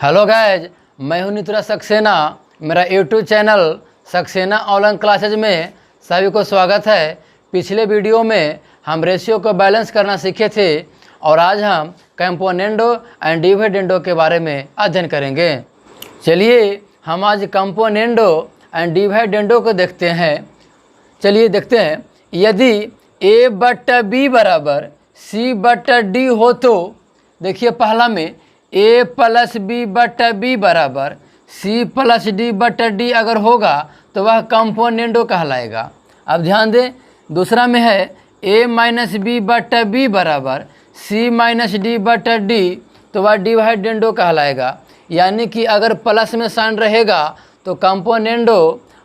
Hello guys, मैं हूं नितुरा सक्सेना। मेरा YouTube channel Saxena online classes में सभी को स्वागत है। पिछले वीडियो में हम रेशियो को बैलेंस करना सीखे थे और आज हम कंपोनेंडो एंड डिविडेंडो के बारे में अध्ययन करेंगे। चलिए हम आज कंपोनेंडो एंड डिविडेंडो को देखते हैं। चलिए देखते हैं, यदि a बट्टा बी बराबर c बट्टा डी हो तो देखिए पहला में a प्लस बी बट्टा बी बराबर c प्लस डी बट्टा डी अगर होगा तो वह कंपोनेंडो कहलाएगा। अब ध्यान दें, दूसरा में है a माइनस बी बट्टा बी बराबर c माइनस डी बट्टा डी तो वह डिविडेंडो कहलाएगा। यानी कि अगर प्लस में साइन रहेगा तो कंपोनेंडो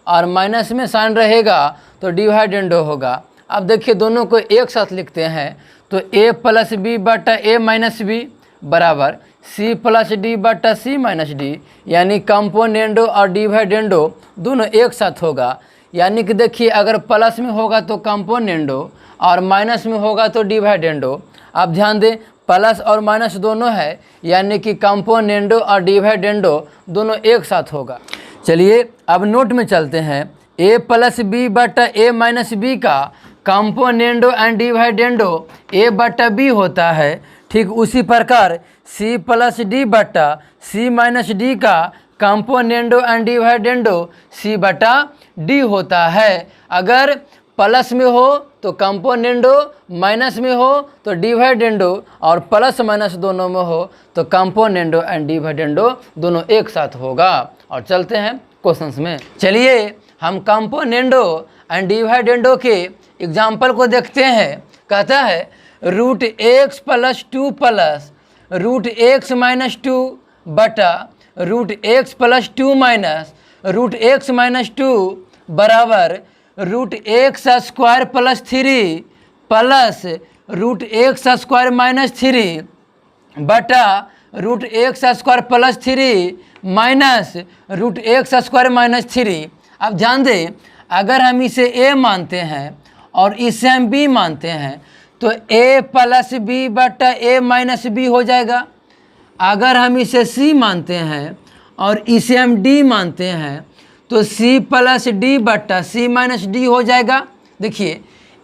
और माइनस में साइन रहेगा तो डिविडेंडो होगा। अब देखिए दोनों को एक साथ लिखते हैं तो a प्लस बी बट्टा a माइनस बी बराबर c प्लस डी बट्टा c माइनस डी, यानी कंपोनेंडो और डिविडेंडो दोनों एक साथ होगा। यानी कि देखिए अगर प्लस में होगा तो कंपोनेंडो और माइनस में होगा तो डिविडेंडो। आप ध्यान दें, प्लस और माइनस दोनों है, यानी कि कंपोनेंडो और डिविडेंडो दोनों एक साथ होगा। चलिए अब नोट में चलते हैं। a प्लस बी बट्टा a माइनस बी का कंपोनेंडो एंड डिविडेंडो a बट्टा b होता है। ठीक उसी प्रकार c प्लस डी बट्टा c माइनस डी का कंपोनेंडो एंड डिविडेंडो c बट्टा d होता है। अगर प्लस में हो तो कंपोनेंडो, माइनस में हो तो डिविडेंडो और प्लस माइनस दोनों में हो तो कंपोनेंडो एंड डिविडेंडो दोनों एक साथ होगा। और चलते हैं क्वेश्चंस में। चलिए हम कंपोनेंडो एंड डिविडेंडो के एग्जाम्पल को देखते हैं। कहता है root x plus two plus root x minus two बटा root x plus two minus root x minus two बराबर root x square plus three plus root x square minus three बटा root x square plus three minus root x square minus three. अब ध्यान दें, अगर हम इसे a मानते हैं और इसे हम b मानते हैं तो a प्लस बी बट्टा a माइनस बी हो जाएगा। अगर हम इसे c मानते हैं और इसे हम d मानते हैं तो c प्लस डी बट्टा c माइनस डी हो जाएगा। देखिए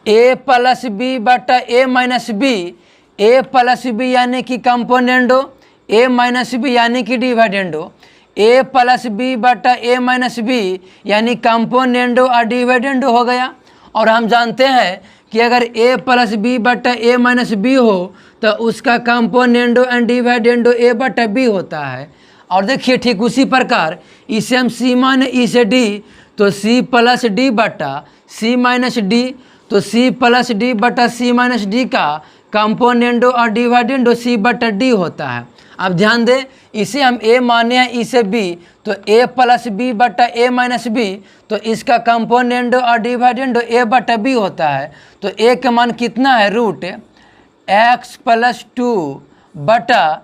a प्लस बी बट्टा a minus B, a plus B यानी कि कंपोनेंडो, a माइनस बी यानी कि डिविडेंडो, a प्लस बी बट्टा a माइनस बी यानी कंपोनेंडो और डिविडेंडो हो गया। और हम जानते हैं कि अगर a प्लस बी बट्टा a माइनस बी हो तो उसका कंपोनेंडो एंड डिविडेंडो a बट्टा b होता है। और देखिए ठीक उसी प्रकार इसे हम c माने इसे d तो c प्लस डी बट्टा c माइनस डी तो c प्लस डी बट्टा c माइनस डी का कंपोनेंडो और डिविडेंडो c बट्टा d होता है। अब ध्यान दें, इसे हम a माने हैं इसे b तो a प्लस बी बट्टा a माइनस बी तो इसका कंपोनेंडो और डिविडेंडो a बट्टा b होता है। तो a का मान कितना है, रूट x प्लस टू बटा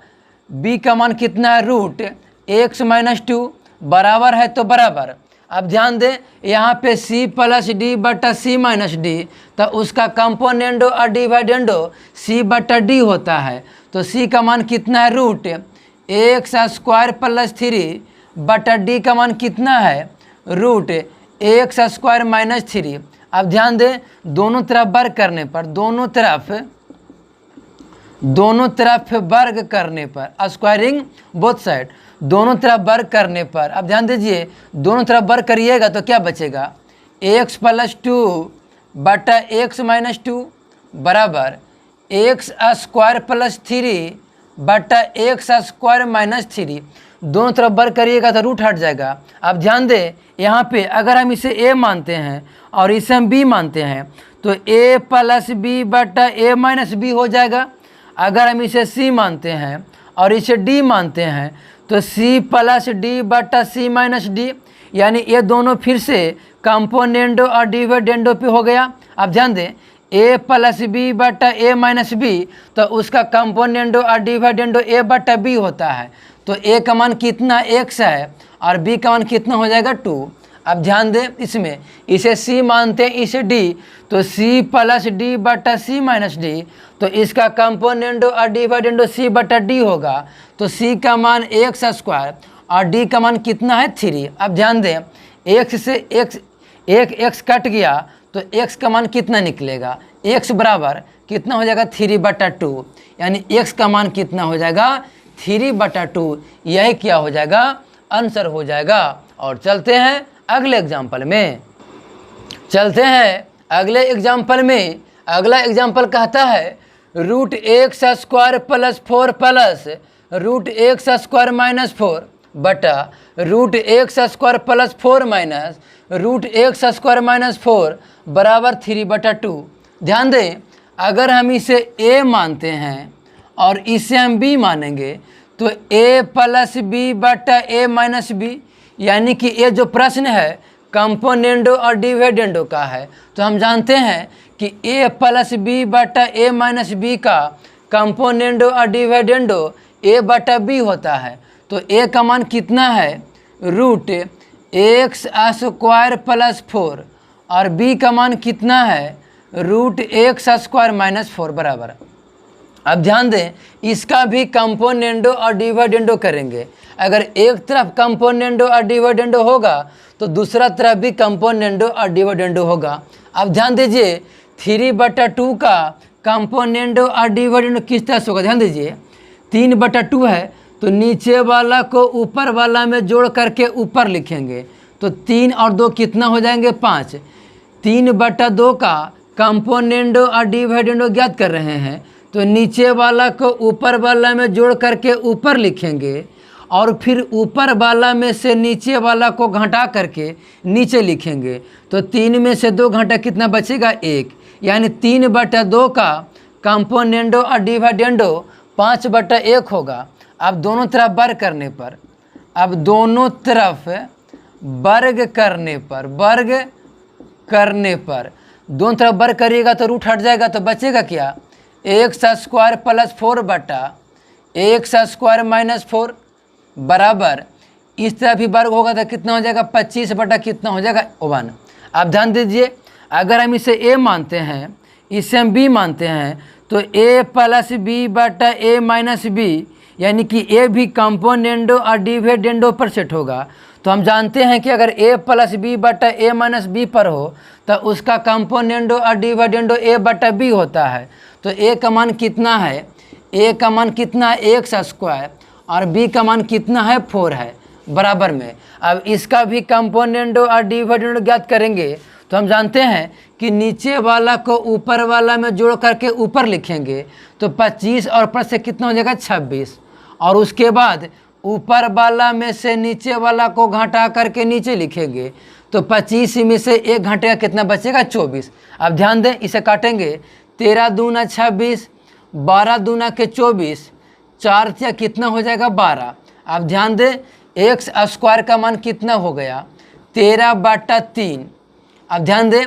b का मान कितना है, रूट x माइनस टू बराबर है तो बराबर। अब ध्यान दें, यहाँ पे c प्लस डी बट्टा c माइनस डी तो उसका कंपोनेंडो और डिविडेंडो c बट्टा d होता है। तो c का मान कितना है, root x square plus three बटा d का मान कितना है, root x square minus three. अब ध्यान दें, दोनों तरफ वर्ग करने पर दोनों तरफ वर्ग करने पर स्क्वायरिंग बोथ साइड, दोनों तरफ वर्ग करने पर अब ध्यान दीजिए दोनों तरफ वर्ग करिएगा तो क्या बचेगा, एक्स प्लस टू बटा एक्स माइनस टू बराबर एक्स स्क्वायर प्लस थ्री बटा एक्स स्क्वायर माइनस थ्री। दोनों तरफ वर्ग करिएगा तो रूट हट जाएगा। अब ध्यान दें, यहाँ पे अगर हम इसे a मानते हैं और इसे हम b मानते हैं तो a प्लस बी बटा a माइनस बी हो जाएगा। अगर हम इसे c मानते हैं और इसे d मानते हैं तो c प्लस डी बटा c माइनस डी, यानी ये दोनों फिर से कंपोनेंडो और डिविडेंडो पे हो गया। अब ध्यान दें, a प्लस बी बटा a माइनस बी तो उसका कंपोनेंडो और डिविडेंडो a बटा b होता है। तो a का मान कितना x है और b का मान कितना हो जाएगा 2। अब ध्यान दें इसमें, इसे c मानते हैं, इसे d, तो c प्लस डी बटा c माइनस डी, तो इसका कंपोनेंडो और डिवाइडेंडो c बटा d होगा। तो c का मान एक्स स्क्वायर और d का मान कितना है 3। अब ध्यान दें, x से एक x कट गया तो x का मान कितना निकलेगा, x बराबर कितना हो जाएगा 3/2, यानी x का मान कितना हो जाएगा 3/2। यही क्या हो जाएगा, आंसर हो जाएगा। और चलते हैं अगले एग्जाम्पल में। चलते हैं अगले एग्जाम्पल में। अगला एग्जाम्पल कहता है root x square plus 4 plus root x square minus 4 बटा root x square plus 4 minus root x square minus 4 बराबर 3/2। ध्यान दें, अगर हम इसे a मानते हैं और इसे हम b मानेंगे तो a प्लस बी बटा a माइनस बी, यानी कि ये जो प्रश्न है कंपोनेंडो और डिविडेंडो का है। तो हम जानते हैं कि a प्लस बी बटा a माइनस बी का कंपोनेंडो और डिविडेंडो a बटा b होता है। तो a का मान कितना है, रूट एक्स स्क्वायर प्लस 4 और b का मान कितना है, रूट एक्स स्क्वायर माइनस 4 बराबर। अब ध्यान दें, इसका भी कंपोनेंडो और डिविडेंडो करेंगे। अगर एक तरफ कंपोनेंडो और डिविडेंडो होगा तो दूसरा तरफ भी कंपोनेंडो और डिविडेंडो होगा। अब ध्यान दीजिए 3/2 का कंपोनेंडो और डिविडेंडो किस तरह से होगा, ध्यान दीजिए 3/2 है तो नीचे वाला को ऊपर वाला में जोड़ करके ऊपर लिखेंगे, तो 3 और 2 कितना हो जाएंगे 5। 3/2 का कंपोनेंडो और डिविडेंडो ज्ञात कर रहे हैं, तो नीचे वाला को ऊपर वाला में जोड़ करके ऊपर लिखेंगे और फिर ऊपर वाला में से नीचे वाला को घटा करके नीचे लिखेंगे। तो 3 में से 2 घटा कितना बचेगा 1, यानी 3/2 का कंपोनेंडो और डिविडेंडो 5/1 होगा। अब दोनों तरफ वर्ग करने पर, अब दोनों तरफ वर्ग करने पर दोनों तरफ वर्ग करिएगा तो रूट हट जाएगा, तो बचेगा क्या, एक्स स्क्वायर प्लस 4 बटा एक्स स्क्वायर माइनस 4 बराबर, इस तरफ भी वर्ग होगा तो कितना हो जाएगा 25 बटा कितना हो जाएगा 1। अब ध्यान दीजिए, अगर हम इसे a मानते हैं, इसे हम b मानते हैं, तो a प्लस बी बटा a माइनस बी, यानी कि a भी कंपोनेंडो और डिविडेंडो पर सेट होगा। तो हम जानते हैं कि अगर a प्लस बी बटा a माइनस बी पर हो तो उसका कंपोनेंडो और डिविडेंडो a बटा b होता है। तो a का मान कितना है, a का मान कितना है एक्स स्क्वायर और b का मान कितना है 4 है बराबर में। अब इसका भी कंपोनेंडो और डिविडेंडो ज्ञात करेंगे, तो हम जानते हैं कि नीचे वाला को ऊपर वाला में जोड़ करके ऊपर लिखेंगे, तो 25 और प्लस से कितना हो जाएगा 26, और उसके बाद ऊपर वाला में से नीचे वाला को घटा करके नीचे लिखेंगे, तो 25 में से 1 घटेगा कितना बचेगा 24। अब ध्यान दें, इसे काटेंगे, 13 दूना 26, 12 दूना के 24, 4 या कितना हो जाएगा 12। अब ध्यान दें, एक्स स्क्वायर का मान कितना हो गया 13/3। अब ध्यान दें,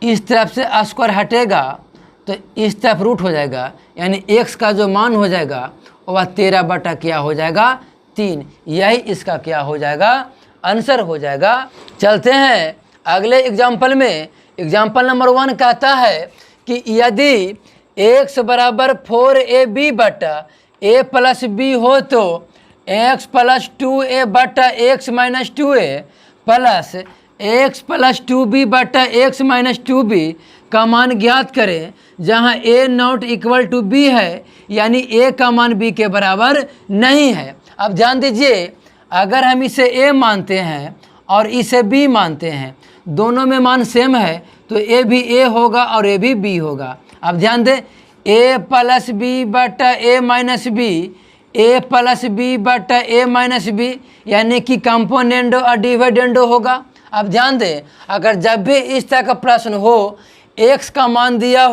इस तरफ से स्क्वायर हटेगा तो इस तरफ रूट हो जाएगा, यानी एक्स का जो मान हो जाएगा वह 13 बटा क्या हो जाएगा 3। यही इसका क्या हो जाएगा, आंसर हो जाएगा। चलते हैं अगले एग्जाम्पल में। एग्जाम्पल नंबर 1 कहता है कि यदि x बराबर 4ab बटा a प्लस बी हो तो x प्लस 2a बटा x minus 2a plus x plus 2b बटा x माइनस 2b का मान ज्ञात करें, जहां a not equal to b है, यानी a का मान b के बराबर नहीं है। अब ध्यान दीजिए, अगर हम इसे a मानते हैं और इसे b मानते हैं, दोनों में मान सेम है, तो a भी a होगा और a भी b होगा। अब ध्यान दें, a प्लस बी बटा a minus B, a plus B बटा a माइनस बी, यानी कि कंपोनेंडो और डिविडेंडो होगा। अब ध्यान दें, अगर जब भी इस तरह का प्रश्न हो, x का मान दिया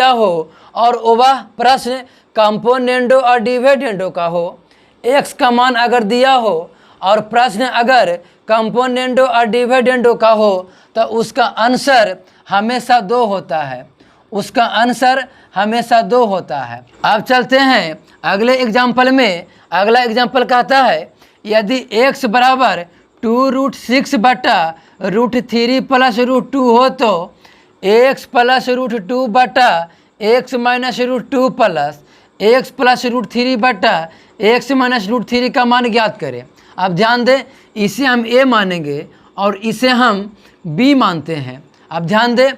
हो और वह प्रश्न कंपोनेंडो और डिविडेंडो का हो, x का मान अगर दिया हो और प्रश्न अगर कंपोनेंडो और डिविडेंडो का हो, तो उसका आंसर हमेशा 2 होता है, उसका आंसर हमेशा 2 होता है। अब चलते हैं अगले एग्जाम्पल में। अगला एग्जाम्पल कहता है यदि x बराबर 2√6 बटा √3 प्लस √2 हो तो x प्लस √2 बटा x minus √2 plus x plus √3 बटा x माइनस √3 का मान ज्ञात करें। अब ध्यान दें, इसे हम a मानेंगे और इसे हम b मानते हैं। अब ध्यान दें,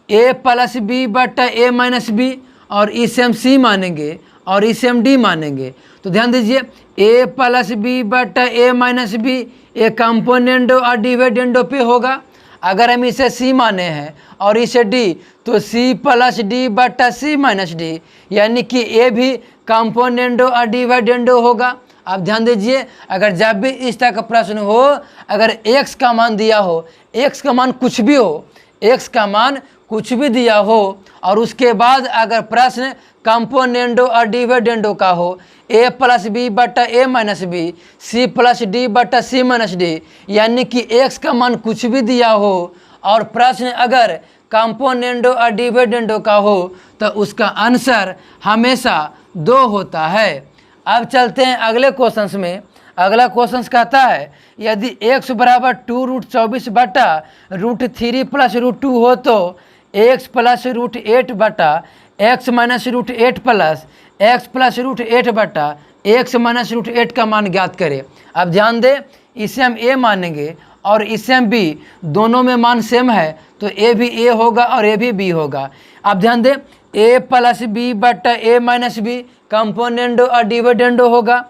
a प्लस b बटा a माइनस b, और इसे हम c मानेंगे और इसे हम d मानेंगे। तो ध्यान दीजिए, a प्लस b बटा a माइनस b ये कंपोनेंडो और डिविडेंडो पे होगा। अगर हम इसे c माने हैं और इसे d, तो c प्लस d बटा c माइनस d, यानी कि a भी कंपोनेंडो और डिविडेंडो होगा। अब ध्यान दीजिए, अगर जब भी इस तरह का प्रश्न हो, अगर x का मान दिया हो, x का मान कुछ भी हो, x का मान कुछ भी दिया हो, और उसके बाद अगर प्रश्न कंपोनेंडो और डिविडेंडो का हो, a प्लस बी बटा a minus B, c plus D बटा c माइनस डी, यानी कि x का मान कुछ भी दिया हो और प्रश्न अगर कंपोनेंडो और डिविडेंडो का हो, तो उसका आंसर हमेशा 2 होता है। अब चलते हैं अगले क्वेश्चंस में। अगला क्वेश्चन कहता है, यदि x बराबर 2√24 बटा √3 प्लस √2 हो तो x प्लस √8 बटा x minus √8 plus x plus √8 बटा x माइनस √8 का मान ज्ञात करें। अब ध्यान दें, इसे हम a मानेंगे और इसे हम b, दोनों में मान सेम है, तो a भी a होगा और a भी b होगा। अब ध्यान दें, a प्लस b बटा a माइनस b कंपोनेंडो और डिविडेंडो होगा।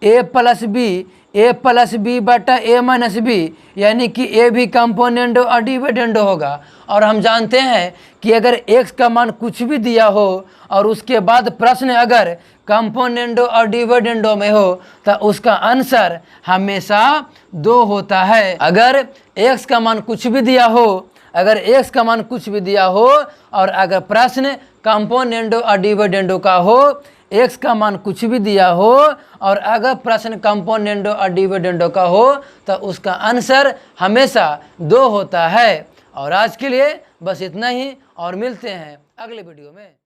a प्लस b बटा a माइनस b, यानी कि a भी कंपोनेंडो और डिविडेंडो होगा। और हम जानते हैं कि अगर x का मान कुछ भी दिया हो और उसके बाद प्रश्न अगर कंपोनेंडो और डिविडेंडो में हो, तो उसका आंसर हमेशा 2 होता है। अगर x का मान कुछ भी दिया हो, अगर x का मान कुछ भी दिया हो और अगर प्रश्न कंपोनेंडो और डिविडेंडो का हो, x का मान कुछ भी दिया हो और अगर प्रश्न कंपोनेंडो और डिविडेंडो का हो, तो उसका आंसर हमेशा 2 होता है। और आज के लिए बस इतना ही, और मिलते हैं अगले वीडियो में।